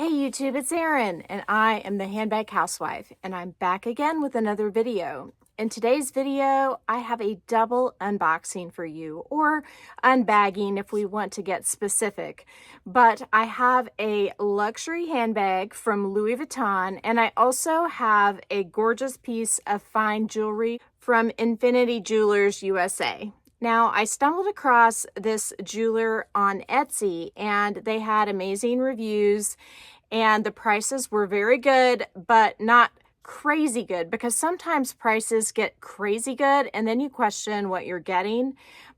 Hey YouTube, it's Erin, and I am the Handbag Housewife, and I'm back again with another video. In today's video, I have a double unboxing for you, or unbagging if we want to get specific. But I have a luxury handbag from Louis Vuitton, and I also have a gorgeous piece of fine jewelry from Infinity Jewelers USA. Now, I stumbled across this jeweler on Etsy, and they had amazing reviews, and the prices were very good, but not crazy good, because sometimes prices get crazy good, and then you question what you're getting.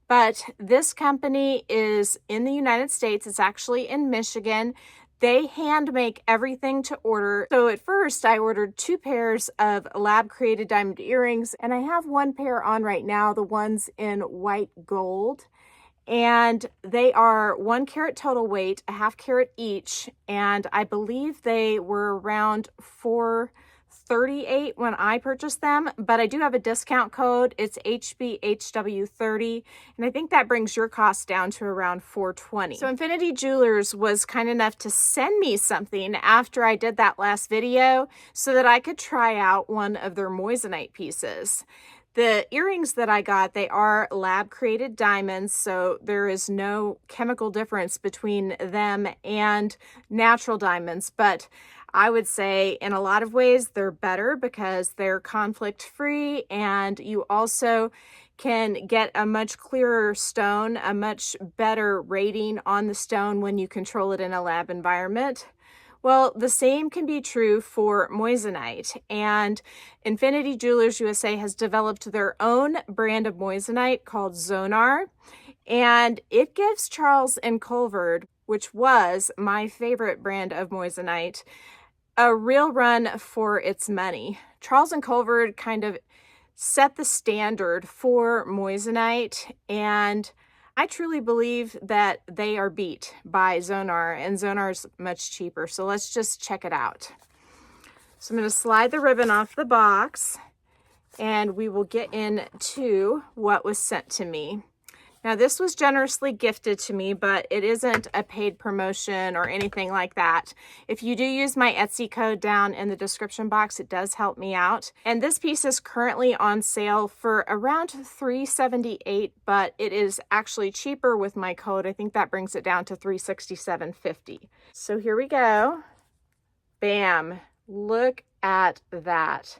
But this company is in the United States. It's actually in Michigan. They hand make everything to order. So at first I ordered 2 pairs of lab created diamond earrings, and I have 1 pair on right now, the ones in white gold. And they are 1 carat total weight, a 1/2 carat each. And I believe they were around $438 when I purchased them, but I do have a discount code. It's HBHW30, and I think that brings your cost down to around $420. So Infinity Jewelers was kind enough to send me something after I did that last video so that I could try out one of their Moissanite pieces. The earrings that I got, they are lab created diamonds, so there is no chemical difference between them and natural diamonds, but I would say in a lot of ways they're better because they're conflict free, and you also can get a much clearer stone, a much better rating on the stone when you control it in a lab environment. Well, the same can be true for Moissanite, and Infinity Jewelers USA has developed their own brand of Moissanite called Zonar, and it gives Charles & Colvard, which was my favorite brand of Moissanite, a real run for its money. Charles & Colvard kind of set the standard for Moissanite, and I truly believe that they are beat by Zonar, and Zonar's much cheaper. So let's just check it out. So I'm going to slide the ribbon off the box, and we will get into what was sent to me. Now, this was generously gifted to me, but it isn't a paid promotion or anything like that. If you do use my Etsy code down in the description box, it does help me out. And this piece is currently on sale for around $378, but it is actually cheaper with my code. I think that brings it down to $367.50. So here we go. Bam. Look at that.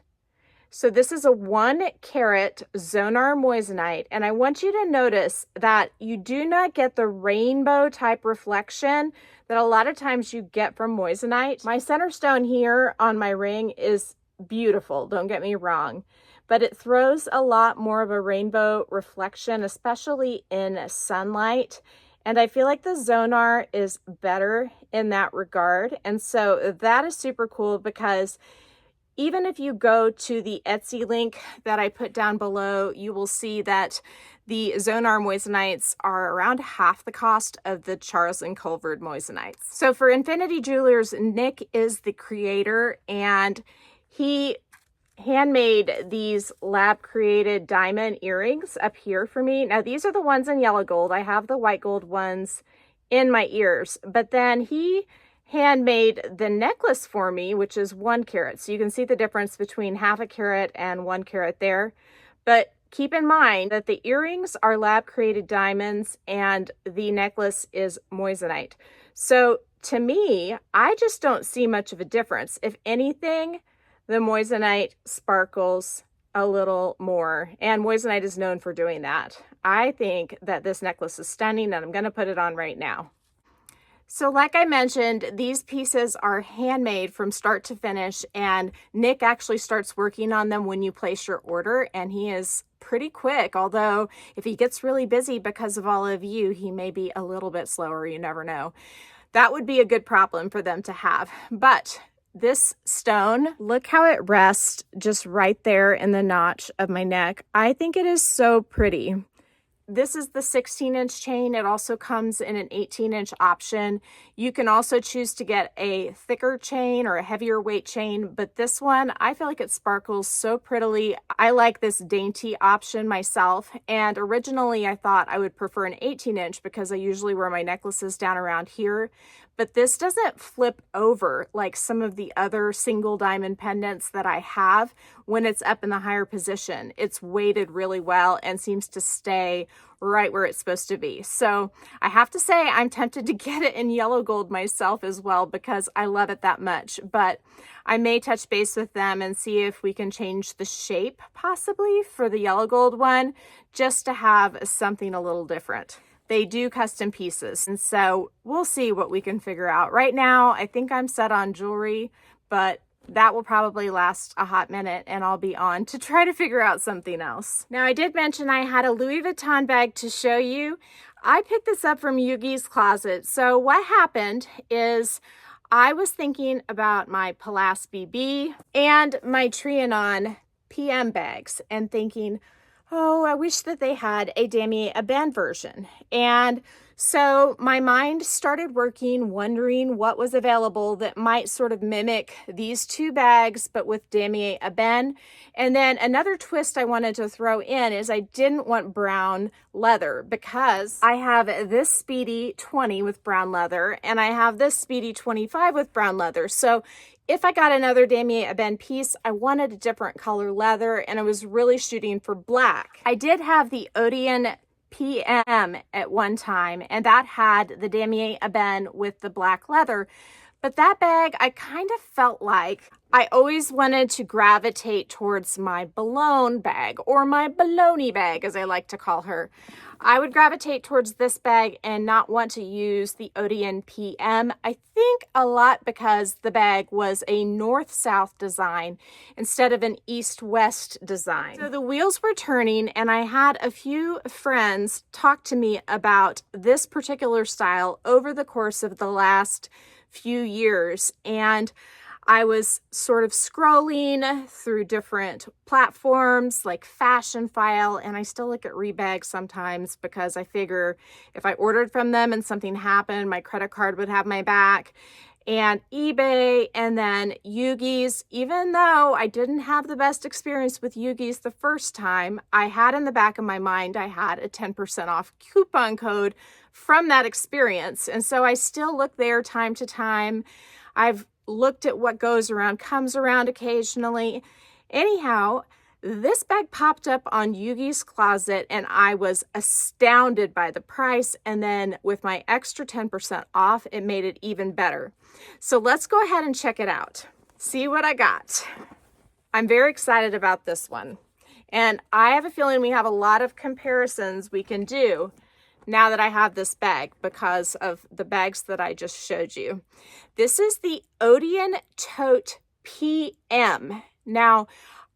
So this is a 1 carat Zonar Moissanite, and I want you to notice that you do not get the rainbow type reflection that a lot of times you get from Moissanite. My center stone here on my ring is beautiful, don't get me wrong, but it throws a lot more of a rainbow reflection, especially in sunlight. And I feel like the Zonar is better in that regard. And so that is super cool, because even if you go to the Etsy link that I put down below, you will see that the Zonar Moissanites are around half the cost of the Charles & Colvard Moissanites. So for Infinity Jewelers, Nick is the creator, and he handmade these lab created diamond earrings up here for me. Now, these are the ones in yellow gold. I have the white gold ones in my ears, but then he handmade the necklace for me, which is 1 carat. So you can see the difference between 1/2 carat and 1 carat there. But keep in mind that the earrings are lab created diamonds and the necklace is Moissanite. So to me, I just don't see much of a difference. If anything, the Moissanite sparkles a little more, and Moissanite is known for doing that. I think that this necklace is stunning, and I'm going to put it on right now. So like I mentioned, these pieces are handmade from start to finish, and Nick actually starts working on them when you place your order, and he is pretty quick, although if he gets really busy because of all of you, he may be a little bit slower, you never know. That would be a good problem for them to have. But this stone, look how it rests just right there in the notch of my neck. I think it is so pretty. this is the 16-inch chain. It also comes in an 18-inch option. You can also choose to get a thicker chain or a heavier weight chain, but this one, I feel like it sparkles so prettily. I like this dainty option myself, and originally I thought I would prefer an 18-inch because I usually wear my necklaces down around here, but this doesn't flip over like some of the other single diamond pendants that I have when it's up in the higher position. It's weighted really well and seems to stay right where it's supposed to be. So I have to say I'm tempted to get it in yellow gold myself as well because I love it that much, but I may touch base with them and see if we can change the shape possibly for the yellow gold one just to have something a little different. They do custom pieces, and so we'll see what we can figure out. Right now, I think I'm set on jewelry, but that will probably last a hot minute and I'll be on to try to figure out something else. Now, I did mention I had a Louis Vuitton bag to show you. I picked this up from Yugi's Closet. So what happened is I was thinking about my Pallas BB and my Trianon PM bags and thinking, oh, I wish that they had a Damier Ebene version. And so my mind started working, wondering what was available that might sort of mimic these two bags, but with Damier Ebene. And then another twist I wanted to throw in is I didn't want brown leather because I have this Speedy 20 with brown leather and I have this Speedy 25 with brown leather. So if I got another Damier Ebene piece, I wanted a different color leather and I was really shooting for black. I did have the Odeon PM at one time, and that had the Damier Ebene with the black leather. But that bag, I kind of felt like I always wanted to gravitate towards my Boulogne bag, or my baloney bag, as I like to call her. I would gravitate towards this bag and not want to use the Odeon PM. I think a lot because the bag was a north-south design instead of an east-west design. So the wheels were turning and I had a few friends talk to me about this particular style over the course of the last few years, and I was sort of scrolling through different platforms like Fashion File, and I still look at Rebag sometimes because I figure if I ordered from them and something happened, my credit card would have my back, and eBay, and then Yugi's. Even though I didn't have the best experience with Yugi's the first time, I had in the back of my mind, I had a 10% off coupon code from that experience. And so I still look there time to time. I've looked at what goes around, comes around occasionally. Anyhow, this bag popped up on Yugi's Closet and I was astounded by the price. And then with my extra 10% off, it made it even better. So let's go ahead and check it out. See what I got. I'm very excited about this one. And I have a feeling we have a lot of comparisons we can do now that I have this bag because of the bags that I just showed you. This is the Odeon Tote PM. Now,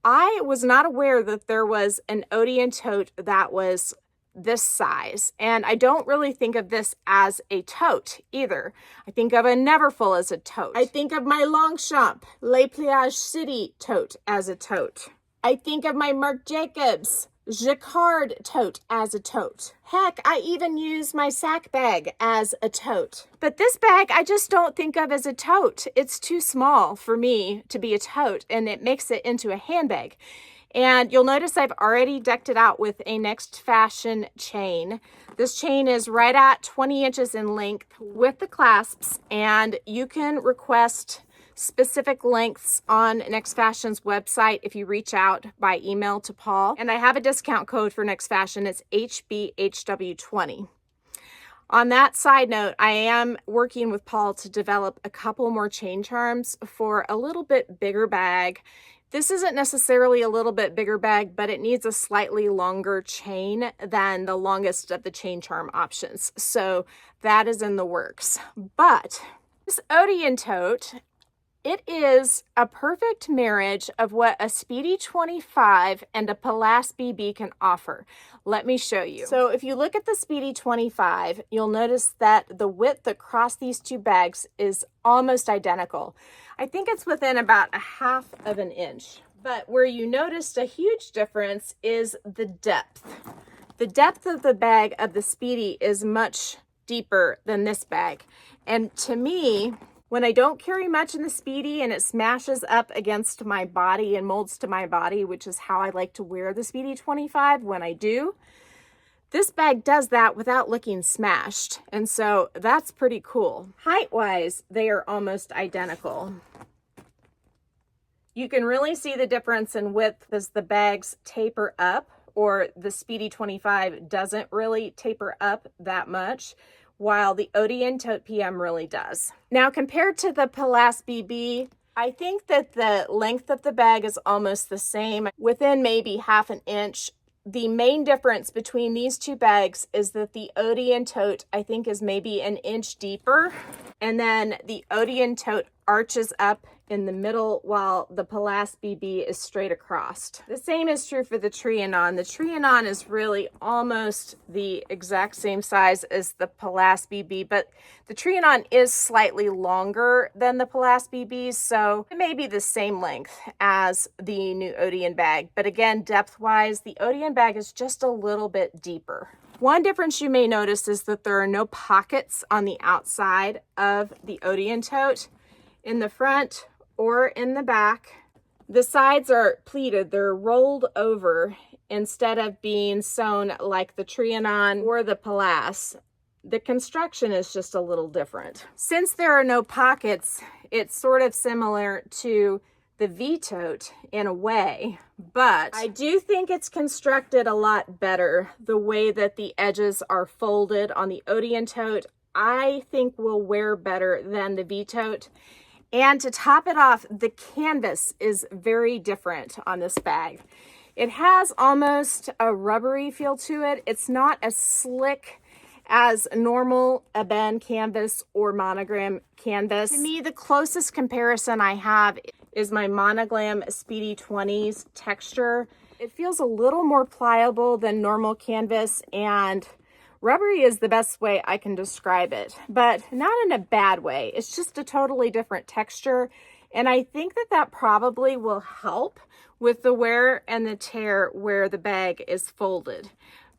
I was not aware that there was an Odeon Tote that was this size, and I don't really think of this as a tote either. I think of a Neverfull as a tote. I think of my Longchamp Les Plages City tote as a tote. I think of my Marc Jacobs Jacquard tote as a tote. Heck, I even use my sack bag as a tote. But this bag, I just don't think of as a tote. It's too small for me to be a tote, and it makes it into a handbag. And you'll notice I've already decked it out with a Next Fashion chain. This chain is right at 20 inches in length with the clasps, and you can request specific lengths on Next Fashion's website if you reach out by email to Paul. And I have a discount code for Next Fashion. It's HBHW20. On that side note, I am working with Paul to develop a couple more chain charms for a little bit bigger bag. This isn't necessarily a little bit bigger bag, but it needs a slightly longer chain than the longest of the chain charm options. So that is in the works. But this Odeon Tote, it is a perfect marriage of what a Speedy 25 and a Pallas BB can offer. Let me show you. So if you look at the Speedy 25, you'll notice that the width across these two bags is almost identical. I think it's within about 1/2 of an inch. But where you noticed a huge difference is the depth. The depth of the bag of the Speedy is much deeper than this bag. And to me, when I don't carry much in the Speedy and it smashes up against my body and molds to my body, which is how I like to wear the Speedy 25 when I do, this bag does that without looking smashed. And so that's pretty cool. Height-wise, they are almost identical. You can really see the difference in width as the bags taper up, or the Speedy 25 doesn't really taper up that much, while the Odeon Tote PM really does. Now, compared to the Pallas BB, I think that the length of the bag is almost the same, within maybe half an inch. The main difference between these two bags is that the Odeon Tote, I think, is maybe an inch deeper, and then the Odeon Tote arches up in the middle while the Pallas BB is straight across. The same is true for the Trianon. The Trianon is really almost the exact same size as the Pallas BB, but the Trianon is slightly longer than the Pallas BB, so it may be the same length as the new Odeon bag. But again, depth-wise, the Odeon bag is just a little bit deeper. One difference you may notice is that there are no pockets on the outside of the Odeon Tote. In the front or in the back, the sides are pleated. They're rolled over instead of being sewn like the Trianon or the Pallas. The construction is just a little different. Since there are no pockets, it's sort of similar to the V-Tote in a way, but I do think it's constructed a lot better. The way that the edges are folded on the Odeon Tote, I think will wear better than the V-Tote. And to top it off, the canvas is very different on this bag. It has almost a rubbery feel to it. It's not as slick as normal Ebene canvas or monogram canvas. To me, the closest comparison I have is my Monogram Speedy 20's texture. It feels a little more pliable than normal canvas, and rubbery is the best way I can describe it, but not in a bad way. It's just a totally different texture, and I think that that probably will help with the wear and the tear where the bag is folded.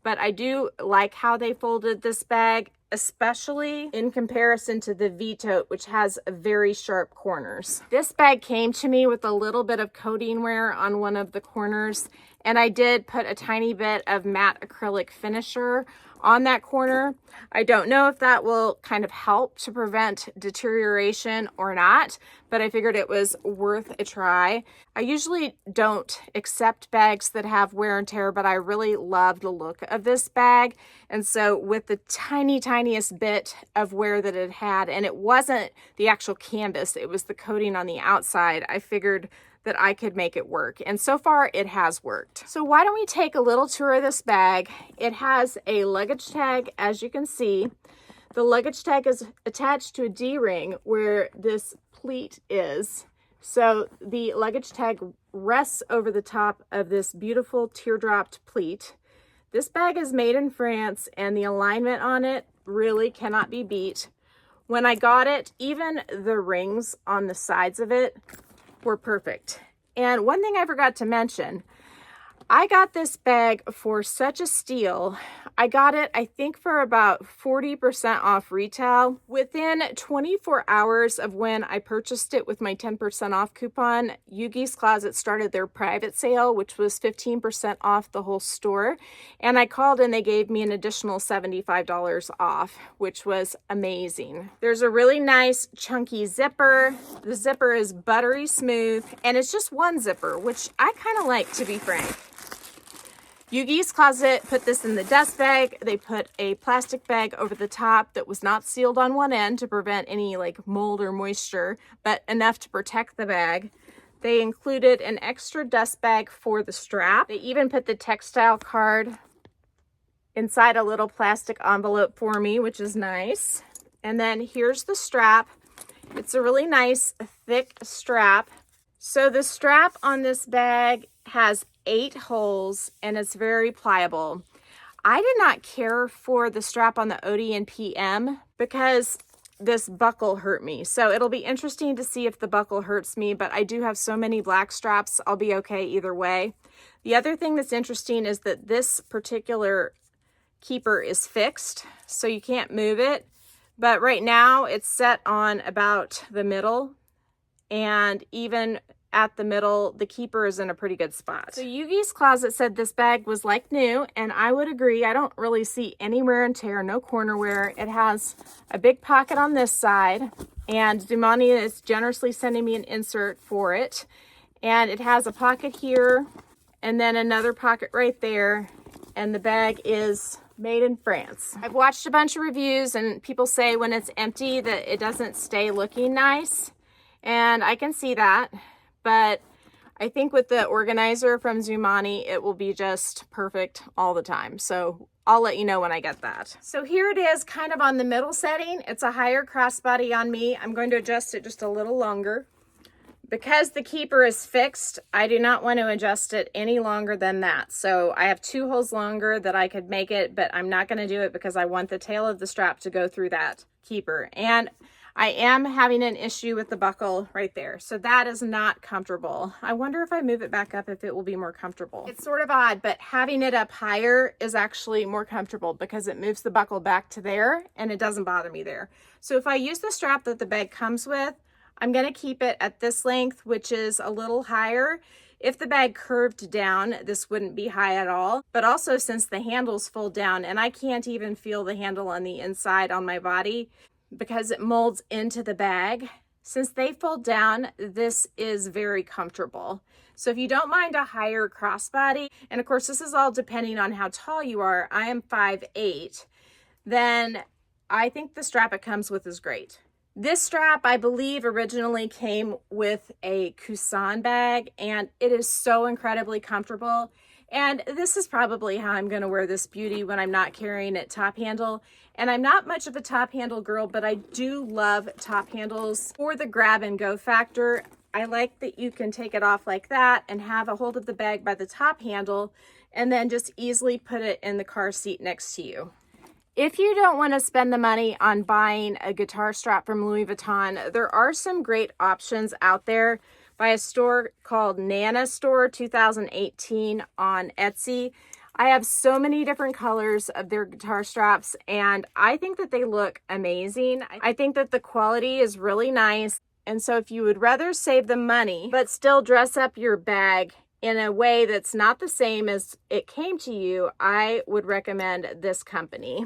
But I do like how they folded this bag, especially in comparison to the V-Tote, which has very sharp corners. This bag came to me with a little bit of coating wear on one of the corners, and I did put a tiny bit of matte acrylic finisher on that corner. I don't know if that will kind of help to prevent deterioration or not, but I figured it was worth a try. I usually don't accept bags that have wear and tear, but I really love the look of this bag. And so with the tiniest bit of wear that it had, and it wasn't the actual canvas, it was the coating on the outside, I figured that I could make it work. And so far it has worked. So why don't we take a little tour of this bag? It has a luggage tag, as you can see. The luggage tag is attached to a D-ring where this pleat is. So the luggage tag rests over the top of this beautiful teardropped pleat. This bag is made in France, and the alignment on it really cannot be beat. When I got it, even the rings on the sides of it were perfect. And one thing I forgot to mention, I got this bag for such a steal. I got it, I think, for about 40% off retail. Within 24 hours of when I purchased it with my 10% off coupon, Yugi's Closet started their private sale, which was 15% off the whole store. And I called and they gave me an additional $75 off, which was amazing. There's a really nice chunky zipper. The zipper is buttery smooth, and it's just one zipper, which I kind of like, to be frank. Yugi's Closet put this in the dust bag. They put a plastic bag over the top that was not sealed on one end to prevent any like mold or moisture, but enough to protect the bag. They included an extra dust bag for the strap. They even put the textile card inside a little plastic envelope for me, which is nice. And then here's the strap. It's a really nice thick strap. So the strap on this bag has 8 holes and it's very pliable. I did not care for the strap on the Odeon PM because this buckle hurt me. So it'll be interesting to see if the buckle hurts me, but I do have so many black straps, I'll be okay either way. The other thing that's interesting is that this particular keeper is fixed, so you can't move it. But right now it's set on about the middle, and even at the middle, the keeper is in a pretty good spot. So Yugi's Closet said this bag was like new, and I would agree. I don't really see any wear and tear, no corner wear. It has a big pocket on this side, and Zumani is generously sending me an insert for it. And it has a pocket here, and then another pocket right there, and the bag is made in France. I've watched a bunch of reviews, and people say when it's empty that it doesn't stay looking nice, and I can see that, but I think with the organizer from Zumani, it will be just perfect all the time. So I'll let you know when I get that. So here it is, kind of on the middle setting. It's a higher crossbody on me. I'm going to adjust it just a little longer. Because the keeper is fixed, I do not want to adjust it any longer than that. So I have 2 holes longer that I could make it, but I'm not going to do it because I want the tail of the strap to go through that keeper. And I am having an issue with the buckle right there. So that is not comfortable. I wonder if I move it back up if it will be more comfortable. It's sort of odd, but having it up higher is actually more comfortable because it moves the buckle back to there and it doesn't bother me there. So if I use the strap that the bag comes with, I'm going to keep it at this length, which is a little higher. If the bag curved down, this wouldn't be high at all. But also since the handles fold down, and I can't even feel the handle on the inside on my body because it molds into the bag. Since they fold down, this is very comfortable. So if you don't mind a higher crossbody, and of course this is all depending on how tall you are, I am 5'8", then I think the strap it comes with is great. This strap, I believe, originally came with a Kusan bag, and it is so incredibly comfortable. And this is probably how I'm going to wear this beauty when I'm not carrying it top handle. And I'm not much of a top handle girl, but I do love top handles for the grab and go factor. I like that you can take it off like that and have a hold of the bag by the top handle and then just easily put it in the car seat next to you. If you don't want to spend the money on buying a guitar strap from Louis Vuitton, there are some great options out there by a store called Nana Store 2018 on Etsy. I have so many different colors of their guitar straps, and I think that they look amazing. I think that the quality is really nice. And so if you would rather save the money, but still dress up your bag in a way that's not the same as it came to you, I would recommend this company.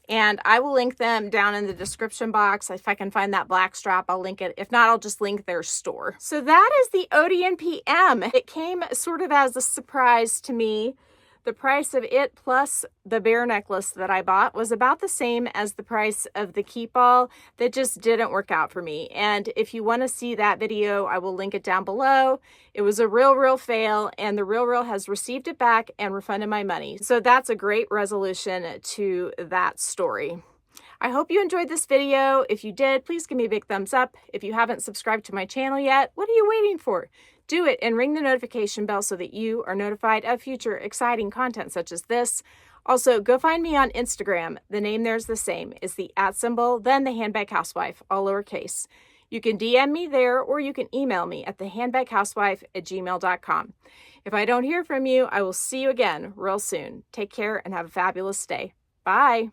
And I will link them down in the description box. If I can find that black strap, I'll link it. If not, I'll just link their store. So that is the Odeon PM. It came sort of as a surprise to me. The price of it plus the bear necklace that I bought was about the same as the price of the keep all. That just didn't work out for me. And if you want to see that video, I will link it down below. It was a real fail, and TheRealReal has received it back and refunded my money. So that's a great resolution to that story. I hope you enjoyed this video. If you did, please give me a big thumbs up. If you haven't subscribed to my channel yet, what are you waiting for? Do it and ring the notification bell so that you are notified of future exciting content such as this. Also, go find me on Instagram. The name there's the same. It's the @, then the Handbag Housewife, all lowercase. You can DM me there, or you can email me at thehandbaghousewife@gmail.com. If I don't hear from you, I will see you again real soon. Take care and have a fabulous day. Bye.